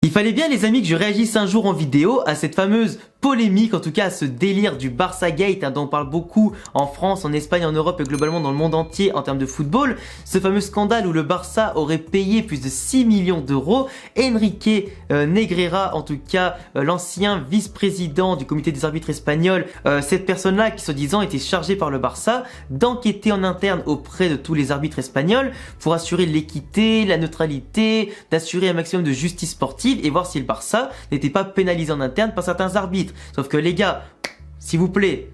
Il fallait bien les amis que je réagisse un jour en vidéo à cette fameuse polémique, en tout cas à ce délire du Barça Gate dont on parle beaucoup en France, en Espagne, en Europe et globalement dans le monde entier en termes de football. Ce fameux scandale où le Barça aurait payé plus de 6 millions d'euros. Enrique Negreira, en tout cas l'ancien vice-président du comité des arbitres espagnols, cette personne-là qui soi-disant était chargée par le Barça d'enquêter en interne auprès de tous les arbitres espagnols pour assurer l'équité, la neutralité, d'assurer un maximum de justice sportive et voir si le Barça n'était pas pénalisé en interne par certains arbitres. Sauf que les gars, s'il vous plaît,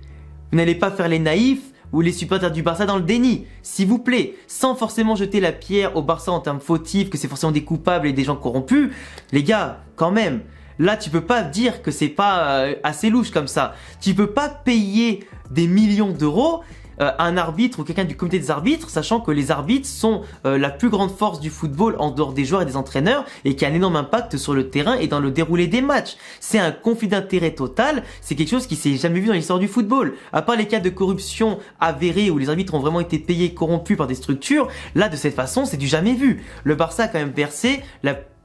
vous n'allez pas faire les naïfs ou les supporters du Barça dans le déni, s'il vous plaît, sans forcément jeter la pierre au Barça en termes fautifs, que c'est forcément des coupables et des gens corrompus. Les gars, quand même, là tu peux pas dire que c'est pas assez louche comme ça. Tu peux pas payer des millions d'euros un arbitre ou quelqu'un du comité des arbitres, sachant que les arbitres sont la plus grande force du football en dehors des joueurs et des entraîneurs et qui a un énorme impact sur le terrain et dans le déroulé des matchs. C'est un conflit d'intérêt total, c'est quelque chose qui s'est jamais vu dans l'histoire du football. À part les cas de corruption avérés où les arbitres ont vraiment été payés, corrompus par des structures, là de cette façon c'est du jamais vu. Le Barça a quand même versé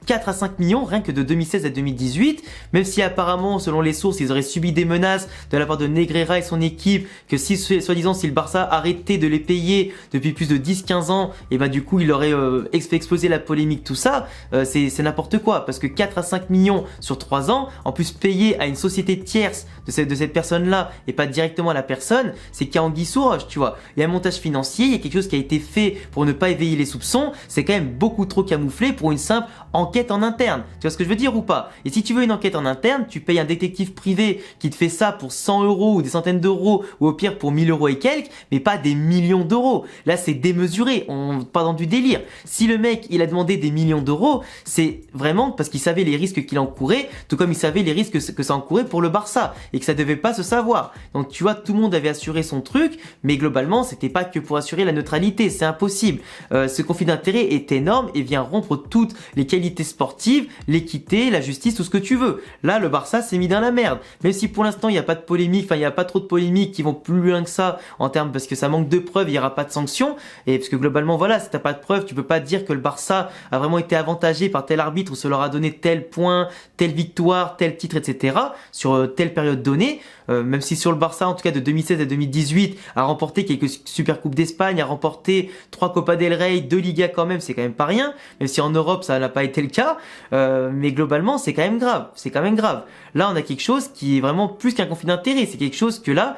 4 à 5 millions rien que de 2016 à 2018, même si apparemment selon les sources ils auraient subi des menaces de la part de Negreira et son équipe, que si soi-disant si le Barça arrêtait de les payer depuis plus de 10-15 ans, et bah du coup il aurait fait exploser la polémique, tout ça, c'est n'importe quoi, parce que 4 à 5 millions sur 3 ans, en plus payé à une société tierce de cette personne-là et pas directement à la personne, c'est qu'il y a anguille sous roche, tu vois. Il y a un montage financier, il y a quelque chose qui a été fait pour ne pas éveiller les soupçons, c'est quand même beaucoup trop camouflé pour une simple enquête en interne. Tu vois ce que je veux dire ou pas? Et si tu veux une enquête en interne, tu payes un détective privé qui te fait ça pour 100 euros ou des centaines d'euros ou au pire pour 1000 euros et quelques, mais pas des millions d'euros. Là, c'est démesuré. On pas dans du délire. Si le mec, il a demandé des millions d'euros, c'est vraiment parce qu'il savait les risques qu'il encourait, tout comme il savait les risques que ça encourait pour le Barça et que ça devait pas se savoir. Donc, tu vois, tout le monde avait assuré son truc, mais globalement, c'était pas que pour assurer la neutralité. C'est impossible. Ce conflit d'intérêt est énorme et vient rompre toutes les qualités sportive, l'équité, la justice, tout ce que tu veux. Là, le Barça s'est mis dans la merde. Même si pour l'instant, il n'y a pas de polémique, enfin, il n'y a pas trop de polémiques qui vont plus loin que ça en termes, parce que ça manque de preuves, il n'y aura pas de sanctions. Et parce que globalement, voilà, si t'as pas de preuves, tu peux pas dire que le Barça a vraiment été avantagé par tel arbitre ou se leur a donné tel point, telle victoire, tel titre, etc. sur telle période donnée. Même si sur le Barça, en tout cas de 2016 à 2018, a remporté quelques Super Coupes d'Espagne, a remporté 3 Copa del Rey, 2 Ligas quand même, c'est quand même pas rien. Même si en Europe, ça n'a pas été le cas. Mais globalement, c'est quand même grave. C'est quand même grave. Là, on a quelque chose qui est vraiment plus qu'un conflit d'intérêt. C'est quelque chose que là,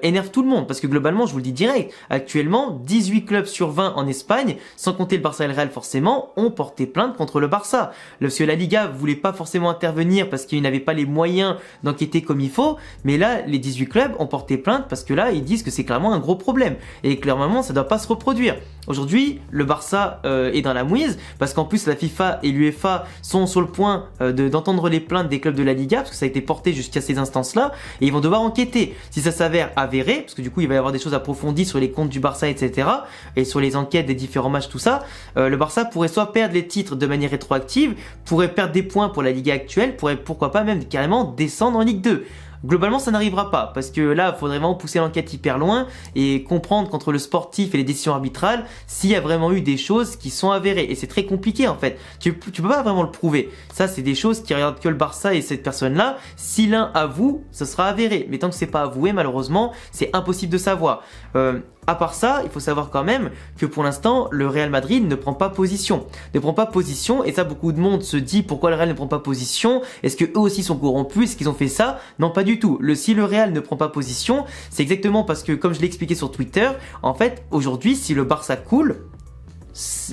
énerve tout le monde. Parce que globalement, je vous le dis direct, actuellement, 18 clubs sur 20 en Espagne, sans compter le Barça et le Real forcément, ont porté plainte contre le Barça. Parce que la Liga voulait pas forcément intervenir parce qu'ils n'avaient pas les moyens d'enquêter comme il faut. Mais là, les 18 clubs ont porté plainte parce que là, ils disent que c'est clairement un gros problème. Et clairement, ça doit pas se reproduire. Aujourd'hui, le Barça est dans la mouise parce qu'en plus, la FIFA et l'UEFA sont sur le point d'entendre les plaintes des clubs de la Liga parce que ça a été porté jusqu'à ces instances-là et ils vont devoir enquêter. Si ça s'avère avéré, parce que du coup, il va y avoir des choses approfondies sur les comptes du Barça, etc. et sur les enquêtes des différents matchs, tout ça, le Barça pourrait soit perdre les titres de manière rétroactive, pourrait perdre des points pour la Liga actuelle, pourrait pourquoi pas même carrément descendre en Ligue 2. Globalement, ça n'arrivera pas parce que là, il faudrait vraiment pousser l'enquête hyper loin et comprendre qu'entre le sportif et les décisions arbitrales, s'il y a vraiment eu des choses qui sont avérées. Et c'est très compliqué en fait. Tu peux pas vraiment le prouver. Ça, c'est des choses qui regardent que le Barça et cette personne-là. Si l'un avoue, ce sera avéré. Mais tant que c'est pas avoué, malheureusement, c'est impossible de savoir. À part ça, il faut savoir quand même que pour l'instant, le Real Madrid ne prend pas position. Ne prend pas position et ça, beaucoup de monde se dit pourquoi le Real ne prend pas position. Est-ce que eux aussi sont corrompus? Est-ce qu'ils ont fait ça? Non, pas du tout. Si le Real ne prend pas position, c'est exactement parce que, comme je l'ai expliqué sur Twitter, en fait, aujourd'hui, si le Barça coule,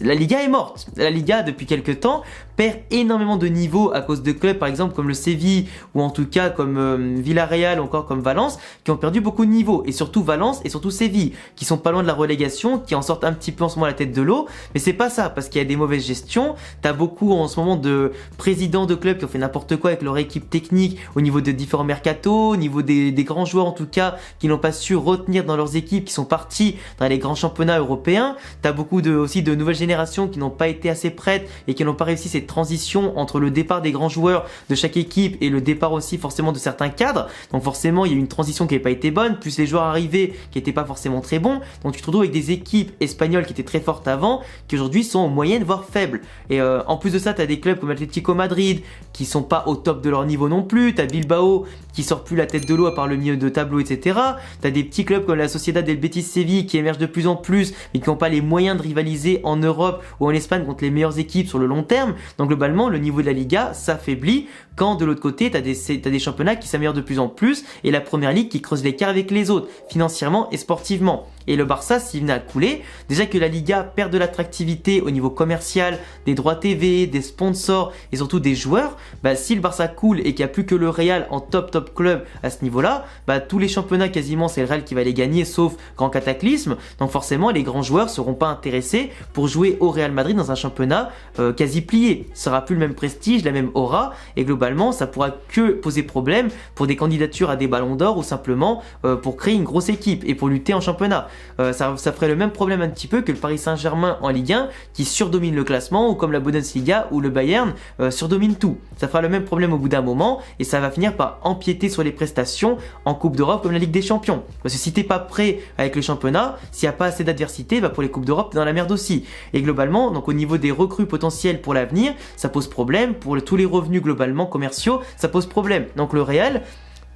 la Liga est morte. La Liga, depuis quelques temps, perd énormément de niveau à cause de clubs, par exemple, comme le Séville, ou en tout cas comme Villarreal, ou encore comme Valence, qui ont perdu beaucoup de niveau. Et surtout Valence, et surtout Séville, qui sont pas loin de la relégation, qui en sortent un petit peu en ce moment la tête de l'eau. Mais c'est pas ça, parce qu'il y a des mauvaises gestions. T'as beaucoup en ce moment de présidents de clubs qui ont fait n'importe quoi avec leur équipe technique, au niveau de différents mercatos, au niveau des grands joueurs en tout cas, qui n'ont pas su retenir dans leurs équipes, qui sont partis dans les grands championnats européens. T'as beaucoup aussi de nouvelles générations qui n'ont pas été assez prêtes et qui n'ont pas réussi cette cette transition entre le départ des grands joueurs de chaque équipe et le départ aussi forcément de certains cadres. Donc forcément, il y a eu une transition qui n'avait pas été bonne, plus les joueurs arrivés qui n'étaient pas forcément très bons. Donc tu te retrouves avec des équipes espagnoles qui étaient très fortes avant, qui aujourd'hui sont en moyenne voire faibles. Et en plus de ça, tu as des clubs comme Atlético Madrid qui sont pas au top de leur niveau non plus. Tu as Bilbao qui sort plus la tête de l'eau à part le milieu de tableau, etc. Tu as des petits clubs comme la Sociedad del Betis Séville qui émergent de plus en plus, mais qui n'ont pas les moyens de rivaliser en Europe ou en Espagne contre les meilleures équipes sur le long terme. Donc globalement, le niveau de la Liga s'affaiblit quand de l'autre côté, tu as des championnats qui s'améliorent de plus en plus et la première ligue qui creuse l'écart avec les autres, financièrement et sportivement. Et le Barça, s'il venait à couler, déjà que la Liga perd de l'attractivité au niveau commercial, des droits TV, des sponsors et surtout des joueurs, bah, si le Barça coule et qu'il n'y a plus que le Real en top club à ce niveau-là, bah, tous les championnats quasiment c'est le Real qui va les gagner sauf grand cataclysme. Donc forcément les grands joueurs ne seront pas intéressés pour jouer au Real Madrid dans un championnat quasi plié. Ça sera plus le même prestige, la même aura et globalement ça pourra que poser problème pour des candidatures à des ballons d'or ou simplement pour créer une grosse équipe et pour lutter en championnat. Ça ferait le même problème un petit peu que le Paris Saint-Germain en Ligue 1 qui surdomine le classement ou comme la Bundesliga ou le Bayern surdomine tout. Ça fera le même problème au bout d'un moment et ça va finir par empiéter sur les prestations en Coupe d'Europe comme la Ligue des Champions. Parce que si t'es pas prêt avec le championnat, s'il n'y a pas assez d'adversité, bah pour les Coupes d'Europe t'es dans la merde aussi. Et globalement, donc au niveau des recrues potentielles pour l'avenir, ça pose problème. Pour tous les revenus globalement commerciaux, ça pose problème. Donc le Real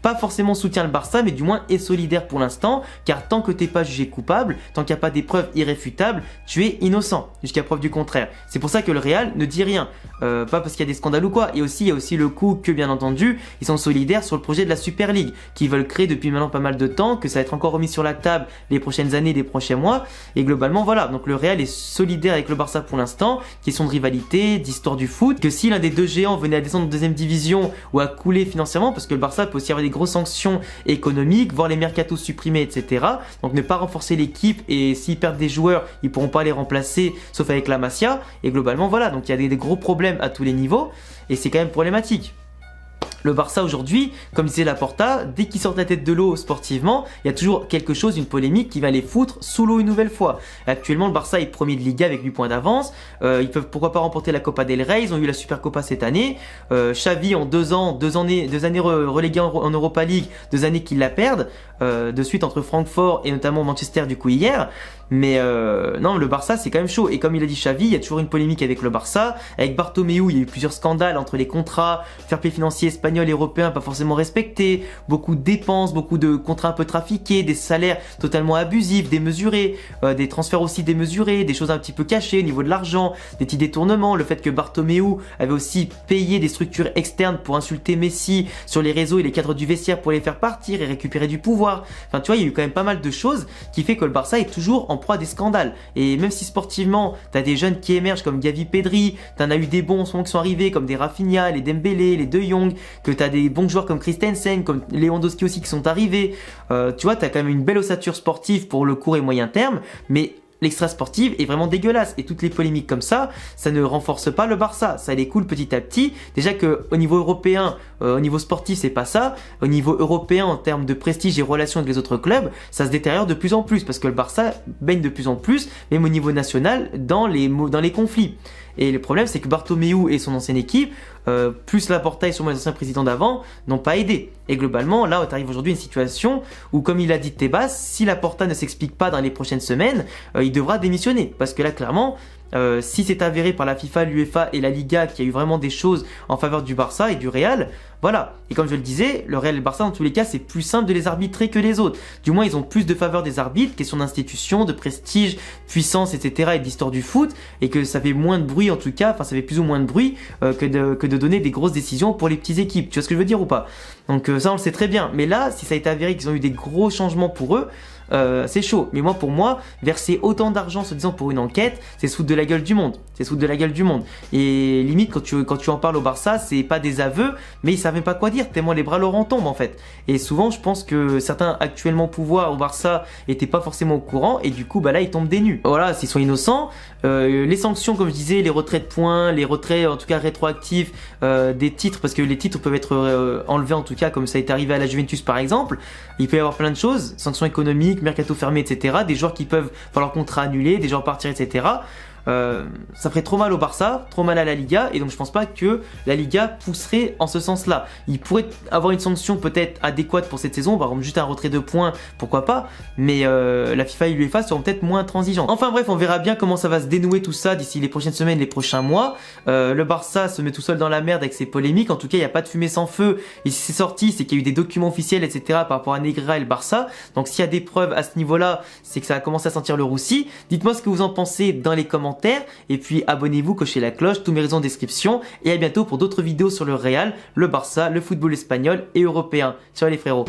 pas forcément soutient le Barça, mais du moins est solidaire pour l'instant, car tant que t'es pas jugé coupable, tant qu'il n'y a pas des preuves irréfutables, tu es innocent, jusqu'à preuve du contraire. C'est pour ça que le Real ne dit rien, pas parce qu'il y a des scandales ou quoi, et aussi il y a aussi le coup que bien entendu, ils sont solidaires sur le projet de la Super League, qu'ils veulent créer depuis maintenant pas mal de temps, que ça va être encore remis sur la table les prochaines années, les prochains mois, et globalement voilà, donc le Real est solidaire avec le Barça pour l'instant, question de rivalité, d'histoire du foot, que si l'un des deux géants venait à descendre en deuxième division ou à couler financièrement, parce que le Barça peut aussi avoir des grosses sanctions économiques, voir les mercatos supprimés, etc. Donc ne pas renforcer l'équipe et s'ils perdent des joueurs, ils pourront pas les remplacer sauf avec la Masia. Et globalement voilà, donc il y a des gros problèmes à tous les niveaux et c'est quand même problématique. Le Barça aujourd'hui, comme disait Laporta, dès qu'ils sortent la tête de l'eau sportivement, il y a toujours quelque chose, une polémique qui va les foutre sous l'eau une nouvelle fois. Actuellement, le Barça est premier de Liga avec 8 points d'avance. Ils peuvent pourquoi pas remporter la Copa del Rey. Ils ont eu la Supercopa cette année. Xavi en deux années relégués en Europa League, 2 années qu'ils la perdent. De suite entre Francfort et notamment Manchester du coup hier. Mais non, le Barça c'est quand même chaud. Et comme il a dit Xavi, il y a toujours une polémique avec le Barça. Avec Bartomeu, il y a eu plusieurs scandales entre les contrats, fair play financier espagnol et européen pas forcément respectés, beaucoup de dépenses, beaucoup de contrats un peu trafiqués, des salaires totalement abusifs, démesurés, des transferts aussi démesurés, des choses un petit peu cachées au niveau de l'argent, des petits détournements, le fait que Bartomeu avait aussi payé des structures externes pour insulter Messi sur les réseaux et les cadres du vestiaire pour les faire partir et récupérer du pouvoir. Enfin tu vois, il y a eu quand même pas mal de choses qui fait que le Barça est toujours en proie à des scandales. Et même si sportivement, t'as des jeunes qui émergent comme Gavi, Pedri, t'en as eu des bons en ce moment qui sont arrivés comme des Rafinha, les Dembélé, les De Jong, que t'as des bons joueurs comme Christensen, comme Lewandowski aussi qui sont arrivés. Tu vois, t'as quand même une belle ossature sportive pour le court et moyen terme, mais l'extra sportive est vraiment dégueulasse et toutes les polémiques comme ça ne renforce pas le Barça, ça les coule petit à petit. Déjà que au niveau européen, au niveau sportif c'est pas ça, au niveau européen en termes de prestige et relations avec les autres clubs, ça se détériore de plus en plus parce que le Barça baigne de plus en plus, même au niveau national, dans les conflits. Et le problème c'est que Bartomeu et son ancienne équipe, plus Laporta et sûrement les anciens présidents d'avant, n'ont pas aidé. Et globalement, là, tu arrives aujourd'hui à une situation où, comme il a dit Tebas, si Laporta ne s'explique pas dans les prochaines semaines, il devra démissionner. Parce que là, clairement, si c'est avéré par la FIFA, l'UEFA et la Liga qu'il y a eu vraiment des choses en faveur du Barça et du Real, voilà. Et comme je le disais, le Real et le Barça, dans tous les cas, c'est plus simple de les arbitrer que les autres. Du moins, ils ont plus de faveur des arbitres, question d'institution, de prestige, puissance, etc. et d'histoire du foot, et que ça fait moins de bruit en tout cas, enfin ça fait plus ou moins de bruit que de donner des grosses décisions pour les petites équipes. Tu vois ce que je veux dire ou pas? Donc ça, on le sait très bien. Mais là, si ça a été avéré qu'ils ont eu des gros changements pour eux, c'est chaud. Mais pour moi, verser autant d'argent se disant pour une enquête, c'est se foutre de la gueule du monde. C'est se foutre de la gueule du monde. Et limite, quand tu en parles au Barça, c'est pas des aveux, mais ils savent même pas quoi dire, tellement les bras leur en tombent en fait. Et souvent, je pense que certains actuellement au pouvoir au Barça étaient pas forcément au courant, et du coup, bah là, ils tombent des nues. Voilà, s'ils sont innocents, les sanctions, comme je disais, les retraits de points, les retraits en tout cas rétroactifs des titres, parce que les titres peuvent être enlevés en tout cas, comme ça est arrivé à la Juventus par exemple. Il peut y avoir plein de choses, sanctions économiques, mercato fermé, etc. Des joueurs qui peuvent voir leur contrat annulé, des joueurs partir, etc. ça ferait trop mal au Barça, trop mal à la Liga, et donc je pense pas que la Liga pousserait en ce sens-là. Il pourrait avoir une sanction peut-être adéquate pour cette saison, par exemple juste un retrait de points, pourquoi pas, mais la FIFA et l'UEFA seront peut-être moins intransigeants. Enfin bref, on verra bien comment ça va se dénouer tout ça d'ici les prochaines semaines, les prochains mois. Le Barça se met tout seul dans la merde avec ses polémiques, en tout cas il n'y a pas de fumée sans feu, et si c'est sorti, c'est qu'il y a eu des documents officiels, etc. par rapport à Negreira et le Barça, donc s'il y a des preuves à ce niveau-là, c'est que ça a commencé à sentir le roussi. Dites-moi ce que vous en pensez dans les commentaires, et puis abonnez-vous, cochez la cloche, tous mes réseaux en description, et à bientôt pour d'autres vidéos sur le Real, le Barça, le football espagnol et européen. Ciao les frérots.